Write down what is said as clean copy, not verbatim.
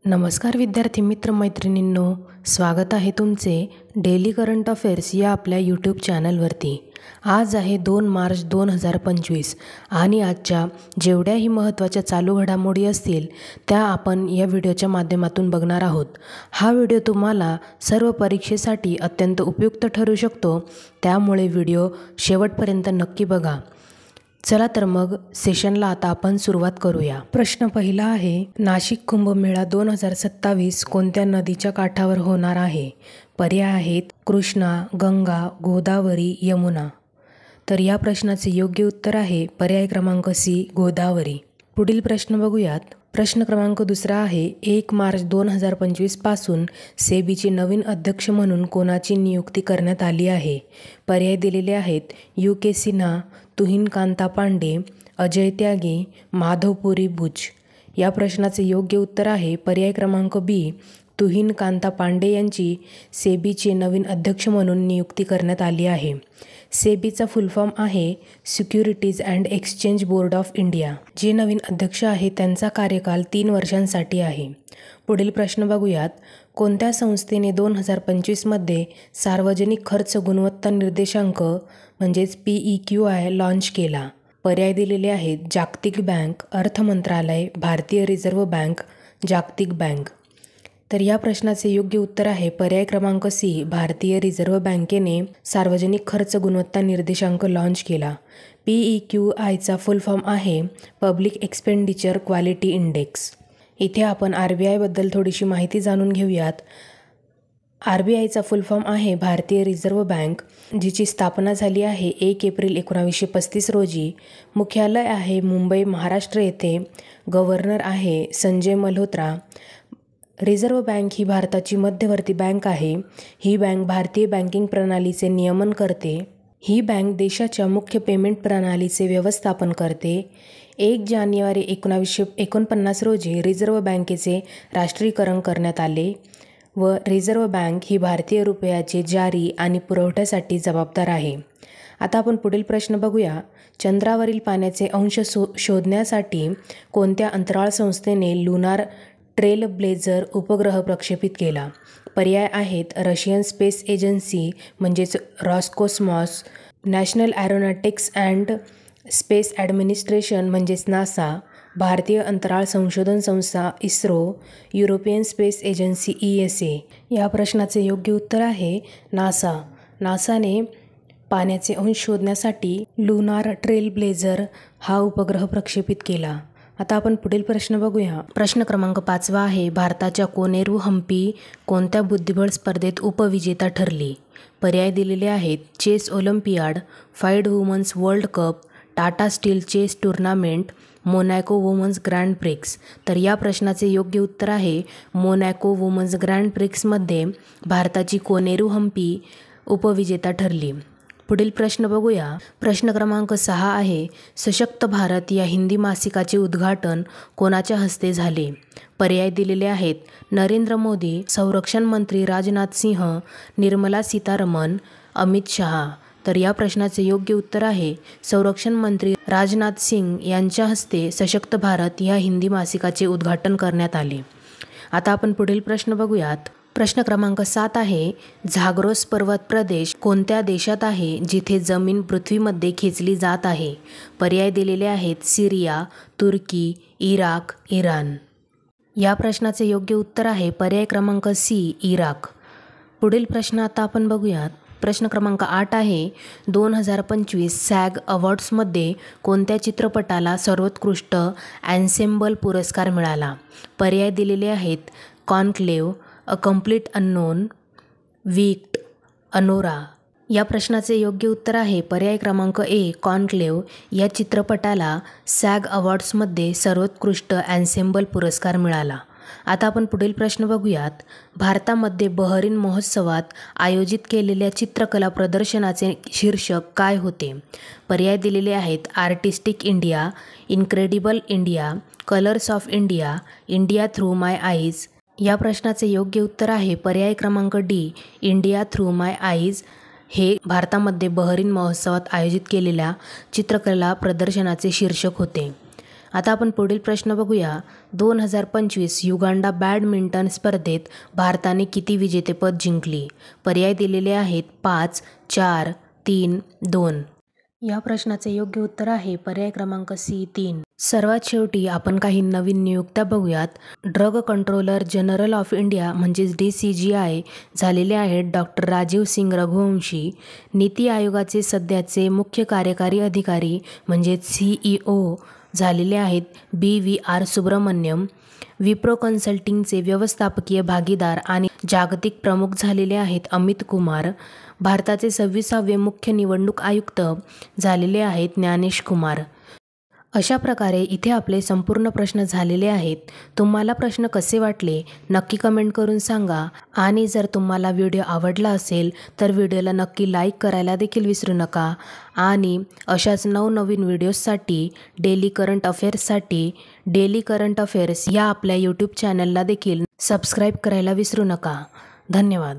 नमस्कार विद्यार्थी मित्र मैत्रिणींनो, स्वागत आहे तुमचे डेली करंट अफेअर्स या आपल्या यूट्यूब चॅनलवरती। आज आहे 2 मार्च 2025 आणि आजच्या जेवढ्याही महत्त्वाच्या चालू घडामोडी असतील त्या आपण या व्हिडिओच्या माध्यमातून बघणार आहोत। हा व्हिडिओ तुम्हाला सर्व परीक्षेसाठी अत्यंत उपयुक्त ठरू शकतो, त्यामुळे व्हिडिओ शेवटपर्यंत नक्की बघा। चला तर मग सेशनला आता आपण सुरुवात करूया। प्रश्न पहिला आहे, नाशिक कुंभमेळा 2027 कोणत्या नदीच्या काठावर होणार आहे? पर्याय आहेत कृष्णा, गंगा, गोदावरी, यमुना। तर या प्रश्नाचे योग्य उत्तर आहे पर्याय क्रमांक सी, गोदावरी। पुढील प्रश्न बघूयात। प्रश्न क्रमांक दुसरा आहे, 1 मार्च 2025 पासून सेबीचे नवीन अध्यक्ष म्हणून कोणाची नियुक्ती करण्यात आली आहे? पर्याय दिलेले आहेत UK सिन्हा, तुहिन कांता पांडे, अजय त्यागी, माधवपुरी बुच। या प्रश्नाचे योग्य उत्तर आहे पर्याय क्रमांक बी, तुहिन कांता पांडे यांची सेबीचे नवीन अध्यक्ष म्हणून नियुक्ती करण्यात आली आहे। सेबीचा फुल फॉर्म आहे securities and exchange board of India. जे नवीन अध्यक्ष आहे त्यांचा कार्यकाल 3 वर्षांसाठी आहे। पुढील प्रश्न बघूयात। कोणत्या संस्थेने 2025 मध्ये सार्वजनिक खर्च गुणवत्ता निर्देशांक म्हणजेच PEQI लॉन्च केला? पर्याय दिलेले आहेत जागतिक बँक, अर्थ मंत्रालय, भारतीय रिझर्व्ह बँक, जागतिक बँक। तर या प्रश्नाचे योग्य उत्तर आहे पर्याय क्रमांक सी, भारतीय रिझर्व्ह बँकेने सार्वजनिक खर्च गुणवत्ता निर्देशांक लॉन्च केला। PEQIचा फुल फॉर्म आहे पब्लिक एक्सपेंडिचर क्वालिटी इंडेक्स। इथे आपण RBI बद्दल थोडीशी माहिती जाणून घेऊयात। RBIचा फुल फॉर्म आहे भारतीय रिझर्व्ह बँक, जिची स्थापना झाली आहे 1 एप्रिल 1935 रोजी। मुख्यालय आहे मुंबई, महाराष्ट्र येथे। गव्हर्नर आहे संजय मल्होत्रा। रिझर्व्ह बँक ही भारताची मध्यवर्ती बँक आहे। ही बँक भारतीय बँकिंग प्रणालीचे नियमन करते। ही बँक देशाच्या मुख्य पेमेंट प्रणालीचे व्यवस्थापन करते। 1 जानेवारी 1949 रोजी रिझर्व्ह बँकेचे राष्ट्रीयकरण करण्यात आले व रिझर्व्ह बँक ही भारतीय रुपयाचे जारी आणि पुरवठ्यासाठी जबाबदार आहे। आता आपण पुढील प्रश्न बघूया। चंद्रावरील पाण्याचे अंश शोधण्यासाठी कोणत्या अंतराळ संस्थेने लुनार ट्रेलब्लेझर उपग्रह प्रक्षेपित केला? पर्याय आहेत रशियन स्पेस एजन्सी म्हणजेच Roscosmos, national aeronautics and space administration म्हणजेच नासा, भारतीय अंतराळ संशोधन संस्था ISRO, European space agency ESA। या प्रश्नाचे योग्य उत्तर आहे नासा। नासाने पाण्याचे अंश शोधण्यासाठी लुनार ट्रेलब्लेझर हा उपग्रह प्रक्षेपित केला। आता आपण पुढील प्रश्न बघूया। प्रश्न क्रमांक 5 आहे, भारताच्या कोनेरू हम्पी कोणत्या बुद्धिबळ स्पर्धेत उपविजेता ठरली? पर्याय दिलेले आहेत chess Olympiad, FIDE women's world cup, Tata Steel chess tournament, Monaco women's grand prix. तर या प्रश्नाचे योग्य उत्तर आहे मोनॅको वुमन्स ग्रँड प्रिक्समध्ये भारताची कोनेरू हम्पी उपविजेता ठरली। पुढील प्रश्न बघूया। प्रश्न क्रमांक 6 आहे, सशक्त भारत या हिंदी मासिकाचे उद्घाटन कोणाच्या हस्ते झाले? पर्याय दिलेले आहेत नरेंद्र मोदी, संरक्षण मंत्री राजनाथ सिंह, निर्मला सीतारमण, अमित शहा। तर या प्रश्नाचे योग्य उत्तर आहे संरक्षण मंत्री राजनाथ सिंग यांच्या हस्ते सशक्त भारत या हिंदी मासिकाचे उद्घाटन करण्यात आले। आता आपण पुढील प्रश्न बघूयात। प्रश्न क्रमांक 7 आहे, झाग्रोस पर्वत प्रदेश कोणत्या देशात आहे जिथे जमीन पृथ्वीमध्ये खेचली जात आहे? पर्याय दिलेले आहेत सिरिया, तुर्की, इराक, इराण। या प्रश्नाचे योग्य उत्तर आहे पर्याय क्रमांक सी, इराक। पुढील प्रश्न आता आपण बघूयात। प्रश्न क्रमांक 8 आहे, 2025 सॅग अवॉर्ड्समध्ये कोणत्या चित्रपटाला सर्वोत्कृष्ट एन्सेम्बल पुरस्कार मिळाला? पर्याय दिलेले आहेत conclave, a complete unknown, विक्ट, Anora. या प्रश्नाचे योग्य उत्तर आहे पर्याय क्रमांक ए, कॉन्क्लेव। या चित्रपटाला सॅग अवॉर्ड्समध्ये सर्वोत्कृष्ट एन्सेम्बल पुरस्कार मिळाला। आता आपण पुढील प्रश्न बघूयात। भारतामध्ये बहरीन महोत्सवात आयोजित केलेल्या चित्रकला प्रदर्शनाचे शीर्षक काय होते? पर्याय दिलेले आहेत artistic India, incredible India, colours of India, India through my eyes. या प्रश्नाचे योग्य उत्तर आहे पर्याय क्रमांक डी, इंडिया थ्रू माय आईज। हे भारतामध्ये बहरीन महोत्सवात आयोजित केलेल्या चित्रकला प्रदर्शनाचे शीर्षक होते। आता आपण पुढील प्रश्न बघूया. 2025 युगांडा बॅडमिंटन स्पर्धेत भारताने किती विजेतेपद जिंकली? पर्याय दिलेले आहेत 5, 4, 3, 2. या प्रश्नाचे योग्य उत्तर आहे पर्याय क्रमांक सी 3. सर्वात शेवटी आपण काही नवीन नियुक्त्या बघूयात. Drug controller general of India म्हणजेच DCGI झालेले आहेत डॉक्टर राजीव सिंग रघुवंशी. नीती आयोगाचे सध्याचे मुख्य कार्यकारी अधिकारी म्हणजेच CEO झालेले आहेत BVR सुब्रमण्यम. विप्रो कन्सल्टिंगचे व्यवस्थापकीय भागीदार आणि जागतिक प्रमुख झालेले आहेत अमित कुमार. भारताचे 26वे मुख्य निवडणूक आयुक्त झालेले आहेत ज्ञानेश कुमार. अशा प्रकारे इथे आपले संपूर्ण प्रश्न झालेले आहेत. तुम्हाला प्रश्न कसे वाटले नक्की कमेंट करून सांगा. आणि जर तुम्हाला व्हिडिओ आवडला असेल तर व्हिडिओला नक्की लाईक करायला देखील विसरू नका. आणि अशाच नवनवीन व्हिडिओजसाठी डेली करंट अफेअर्ससाठी डेली करंट अफेअर्स या आपल्या यूट्यूब चॅनलला देखील सबस्क्राईब करायला विसरू नका. धन्यवाद.